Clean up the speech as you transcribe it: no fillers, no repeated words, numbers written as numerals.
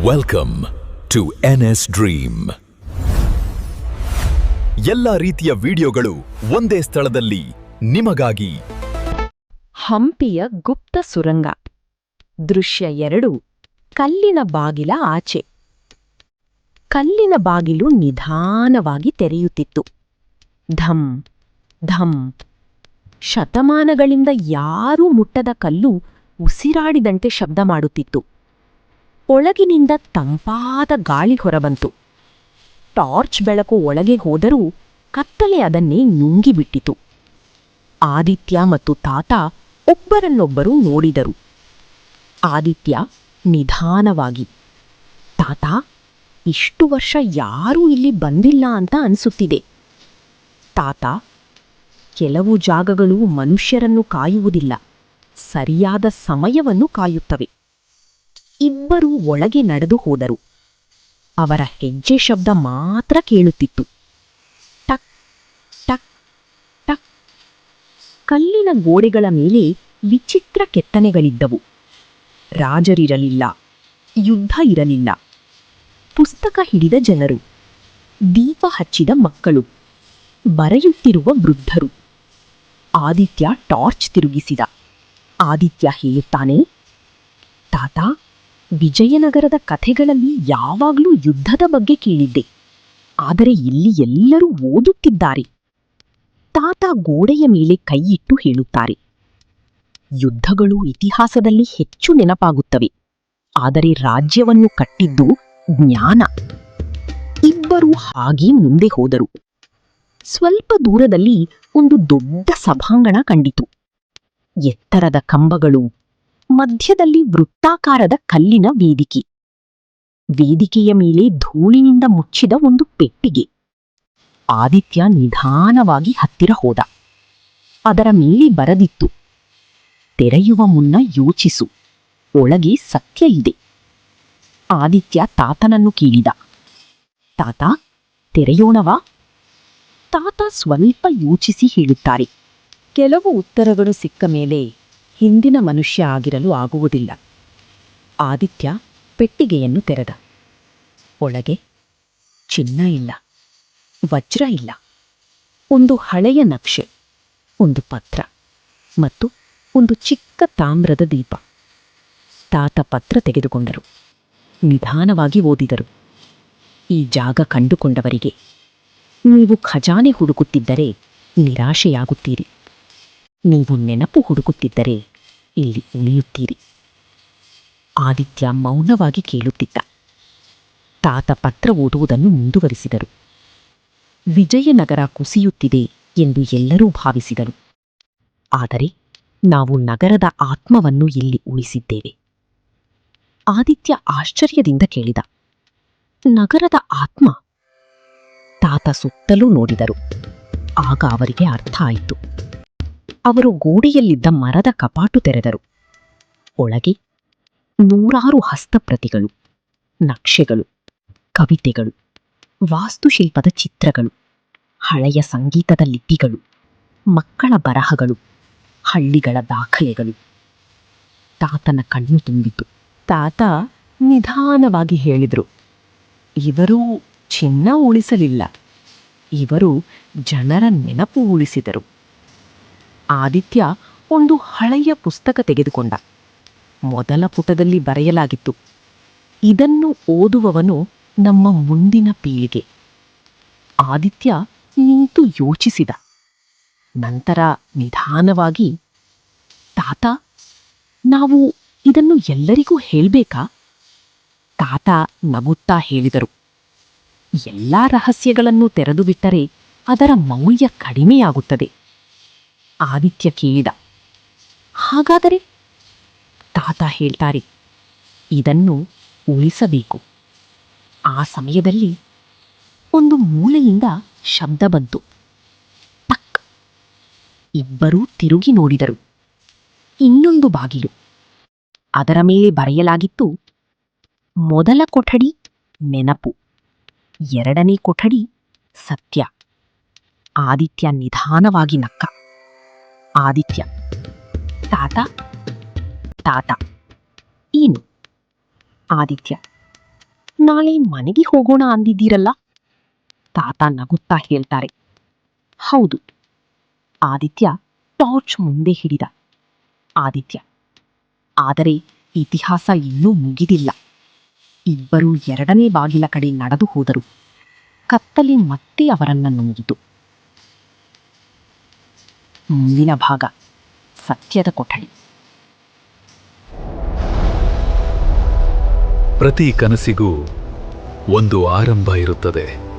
Welcome to NS dream. ಎಲ್ಲ ರೀತಿಯ ವಿಡಿಯೋಗಳು ಒಂದೇ ಸ್ಥಳದಲ್ಲಿ ನಿಮಗಾಗಿ. ಹಂಪಿಯ ಗುಪ್ತ ಸುರಂಗ. ದೃಶ್ಯ 2. ಕಲ್ಲಿನ ಬಾಗಿಲ ಆಚೆ. ಕಲ್ಲಿನ ಬಾಗಿಲು ನಿಧಾನವಾಗಿ ತೆರೆಯುತ್ತಿತ್ತು. ಧಂ ಧಂ. ಶತಮಾನಗಳಿಂದ ಯಾರೂ ಮುಟ್ಟದ ಕಲ್ಲು ಉಸಿರಾಡಿದಂತೆ ಶಬ್ದ ಮಾಡುತ್ತಿತ್ತು. ಒಳಗಿನಿಂದ ತಂಪಾದ ಗಾಳಿ ಹೊರಬಂತು. ಟಾರ್ಚ್ ಬೆಳಕು ಒಳಗೆ ಹೋದರೂ ಕತ್ತಲೆ ಅದನ್ನೇ ನುಂಗಿಬಿಟ್ಟಿತು. ಆದಿತ್ಯ ಮತ್ತು ತಾತ ಒಬ್ಬರನ್ನೊಬ್ಬರು ನೋಡಿದರು. ಆದಿತ್ಯ ನಿಧಾನವಾಗಿ, ತಾತ, ಇಷ್ಟು ವರ್ಷ ಯಾರೂ ಇಲ್ಲಿ ಬಂದಿಲ್ಲ ಅಂತ ಅನಿಸುತ್ತಿದೆ. ತಾತ, ಕೆಲವು ಜಾಗಗಳು ಮನುಷ್ಯರನ್ನು ಕಾಯುವುದಿಲ್ಲ, ಸರಿಯಾದ ಸಮಯವನ್ನು ಕಾಯುತ್ತವೆ. ಇಬ್ಬರೂ ಒಳಗೆ ನಡೆದು ಹೋದರು. ಅವರ ಹೆಜ್ಜೆ ಶಬ್ದ ಮಾತ್ರ ಕೇಳುತ್ತಿತ್ತು. ಟಕ್ ಟಕ್ ಟಕ್. ಕಲ್ಲಿನ ಗೋಡೆಗಳ ಮೇಲೆ ವಿಚಿತ್ರ ಕೆತ್ತನೆಗಳಿದ್ದವು. ರಾಜರಿರಲಿಲ್ಲ, ಯುದ್ಧ ಇರಲಿಲ್ಲ. ಪುಸ್ತಕ ಹಿಡಿದ ಜನರು, ದೀಪ ಹಚ್ಚಿದ ಮಕ್ಕಳು, ಬರೆಯುತ್ತಿರುವ ವೃದ್ಧರು. ಆದಿತ್ಯ ಟಾರ್ಚ್ ತಿರುಗಿಸಿದ. ಆದಿತ್ಯ ಹೇಳುತ್ತಾನೆ, ತಾತ, ವಿಜಯನಗರದ ಕಥೆಗಳಲ್ಲಿ ಯಾವಾಗಲೂ ಯುದ್ಧದ ಬಗ್ಗೆ ಕೇಳಿದ್ದೆ, ಆದರೆ ಇಲ್ಲಿ ಎಲ್ಲರೂ ಓದುತ್ತಿದ್ದಾರೆ. ತಾತ ಗೋಡೆಯ ಮೇಲೆ ಕೈಯಿಟ್ಟು ಹೇಳುತ್ತಾರೆ, ಯುದ್ಧಗಳು ಇತಿಹಾಸದಲ್ಲಿ ಹೆಚ್ಚು ನೆನಪಾಗುತ್ತವೆ, ಆದರೆ ರಾಜ್ಯವನ್ನು ಕಟ್ಟಿದ್ದು ಜ್ಞಾನ. ಇಬ್ಬರೂ ಹಾಗೆ ಮುಂದೆ ಹೋದರು. ಸ್ವಲ್ಪ ದೂರದಲ್ಲಿ ಒಂದು ದೊಡ್ಡ ಸಭಾಂಗಣ ಕಂಡಿತು. ಎತ್ತರದ ಕಂಬಗಳು, ಮಧ್ಯದಲ್ಲಿ ವೃತ್ತಾಕಾರದ ಕಲ್ಲಿನ ವೇದಿಕೆ. ವೇದಿಕೆಯ ಮೇಲೆ ಧೂಳಿನಿಂದ ಮುಚ್ಚಿದ ಒಂದು ಪೆಟ್ಟಿಗೆ. ಆದಿತ್ಯ ನಿಧಾನವಾಗಿ ಹತ್ತಿರ ಹೋದ. ಅದರ ಮೇಲೆ ಬರೆದಿತ್ತು, ತೆರೆಯುವ ಮುನ್ನ ಯೋಚಿಸು, ಒಳಗೆ ಸತ್ಯ ಇದೆ. ಆದಿತ್ಯ ತಾತನನ್ನು ಕೇಳಿದ, ತಾತ, ತೆರೆಯೋಣವಾ? ತಾತ ಸ್ವಲ್ಪ ಯೋಚಿಸಿ ಹೇಳುತ್ತಾರೆ, ಕೆಲವು ಉತ್ತರಗಳು ಸಿಕ್ಕ ಮೇಲೆ ಹಿಂದಿನ ಮನುಷ್ಯ ಆಗಿರಲು ಆಗುವುದಿಲ್ಲ. ಆದಿತ್ಯ ಪೆಟ್ಟಿಗೆಯನ್ನು ತೆರೆದ. ಒಳಗೆ ಚಿನ್ನ ಇಲ್ಲ, ವಜ್ರ ಇಲ್ಲ. ಒಂದು ಹಳೆಯ ನಕ್ಷೆ, ಒಂದು ಪತ್ರ ಮತ್ತು ಒಂದು ಚಿಕ್ಕ ತಾಮ್ರದ ದೀಪ. ತಾತ ಪತ್ರ ತೆಗೆದುಕೊಂಡರು. ನಿಧಾನವಾಗಿ ಓದಿದರು. ಈ ಜಾಗ ಕಂಡುಕೊಂಡವರಿಗೆ, ನೀವು ಖಜಾನೆ ಹುಡುಕುತ್ತಿದ್ದರೆ ನಿರಾಶೆಯಾಗುತ್ತೀರಿ. ನೀವು ನೆನಪು ಹುಡುಕುತ್ತಿದ್ದರೆ ಇಲ್ಲಿ ಉಳಿಯುತ್ತೀರಿ. ಆದಿತ್ಯ ಮೌನವಾಗಿ ಕೇಳುತ್ತಿದ್ದ. ತಾತ ಪತ್ರ ಓದುವುದನ್ನು ಮುಂದುವರಿಸಿದರು. ವಿಜಯನಗರ ಕುಸಿಯುತ್ತಿದೆ ಎಂದು ಎಲ್ಲರೂ ಭಾವಿಸಿದರು. ಆದರೆ ನಾವು ನಗರದ ಆತ್ಮವನ್ನು ಇಲ್ಲಿ ಉಳಿಸಿದ್ದೇವೆ. ಆದಿತ್ಯ ಆಶ್ಚರ್ಯದಿಂದ ಕೇಳಿದ, ನಗರದ ಆತ್ಮ? ತಾತ ಸುತ್ತಲೂ ನೋಡಿದರು. ಆಗ ಅವರಿಗೆ ಅರ್ಥ ಆಯಿತು. ಅವರು ಗೋಡೆಯಲ್ಲಿದ್ದ ಮರದ ಕಪಾಟು ತೆರೆದರು. ಒಳಗೆ ನೂರಾರು ಹಸ್ತಪ್ರತಿಗಳು, ನಕ್ಷೆಗಳು, ಕವಿತೆಗಳು, ವಾಸ್ತುಶಿಲ್ಪದ ಚಿತ್ರಗಳು, ಹಳೆಯ ಸಂಗೀತದ ಲಿಪಿಗಳು, ಮಕ್ಕಳ ಬರಹಗಳು, ಹಳ್ಳಿಗಳ ದಾಖಲೆಗಳು. ತಾತನ ಕಣ್ಣು ತುಂಬಿತು. ತಾತ ನಿಧಾನವಾಗಿ ಹೇಳಿದರು, ಇವರು ಚಿನ್ನ ಉಳಿಸಲಿಲ್ಲ, ಇವರು ಜನರ ನೆನಪು ಉಳಿಸಿದರು. ಆದಿತ್ಯ ಒಂದು ಹಳೆಯ ಪುಸ್ತಕ ತೆಗೆದುಕೊಂಡ. ಮೊದಲ ಪುಟದಲ್ಲಿ ಬರೆಯಲಾಗಿತ್ತು, ಇದನ್ನು ಓದುವವನು ನಮ್ಮ ಮುಂದಿನ ಪೀಳಿಗೆ. ಆದಿತ್ಯ ನಿಂತು ಯೋಚಿಸಿದ. ನಂತರ ನಿಧಾನವಾಗಿ, ತಾತ, ನಾವು ಇದನ್ನು ಎಲ್ಲರಿಗೂ ಹೇಳ್ಬೇಕಾ? ತಾತ ನಗುತ್ತಾ ಹೇಳಿದರು, ಎಲ್ಲ ರಹಸ್ಯಗಳನ್ನು ತೆರೆದು ಬಿಟ್ಟರೆ ಅದರ ಮೌಲ್ಯ ಕಡಿಮೆಯಾಗುತ್ತದೆ. ಆದಿತ್ಯ ಕೇಳಿದ, ಹಾಗಾದರೆ? ತಾತ ಹೇಳ್ತಾರೆ, ಇದನ್ನು ಉಳಿಸಬೇಕು. ಆ ಸಮಯದಲ್ಲಿ ಒಂದು ಮೂಲೆಯಿಂದ ಶಬ್ದ ಬಂತು, ಟಕ್. ಇಬ್ಬರೂ ತಿರುಗಿ ನೋಡಿದರು. ಇನ್ನೊಂದು ಬಾಗಿಲು. ಅದರ ಮೇಲೆ ಬರೆಯಲಾಗಿತ್ತು, ಮೊದಲ ಕೊಠಡಿ ನೆನಪು, ಎರಡನೇ ಕೊಠಡಿ ಸತ್ಯ. ಆದಿತ್ಯ ನಿಧಾನವಾಗಿ ನಕ್ಕ. ಆದಿತ್ಯ, ತಾತ, ತಾತ, ಏನು? ಆದಿತ್ಯ, ನಾಳೆ ಮನೆಗೆ ಹೋಗೋಣ ಅಂದಿದ್ದೀರಲ್ಲ? ತಾತ ನಗುತ್ತಾ ಹೇಳ್ತಾರೆ. ಹೌದು. ಆದಿತ್ಯ ಟಾರ್ಚ್ ಮುಂದೆ ಹಿಡಿದ. ಆದಿತ್ಯ, ಆದರೆ ಇತಿಹಾಸ ಇನ್ನೂ ಮುಗಿದಿಲ್ಲ. ಇಬ್ಬರೂ ಎರಡನೇ ಬಾಗಿಲ ಕಡೆ ನಡೆದು ಹೋದರು. ಕತ್ತಲೆ ಮತ್ತೆ ಅವರನ್ನ ನುಂಗಿತು. ಮುಂದಿನ ಭಾಗ, ಸತ್ಯದ ಕೊಠಡಿ. ಪ್ರತಿ ಕನಸಿಗೂ ಒಂದು ಆರಂಭ ಇರುತ್ತದೆ.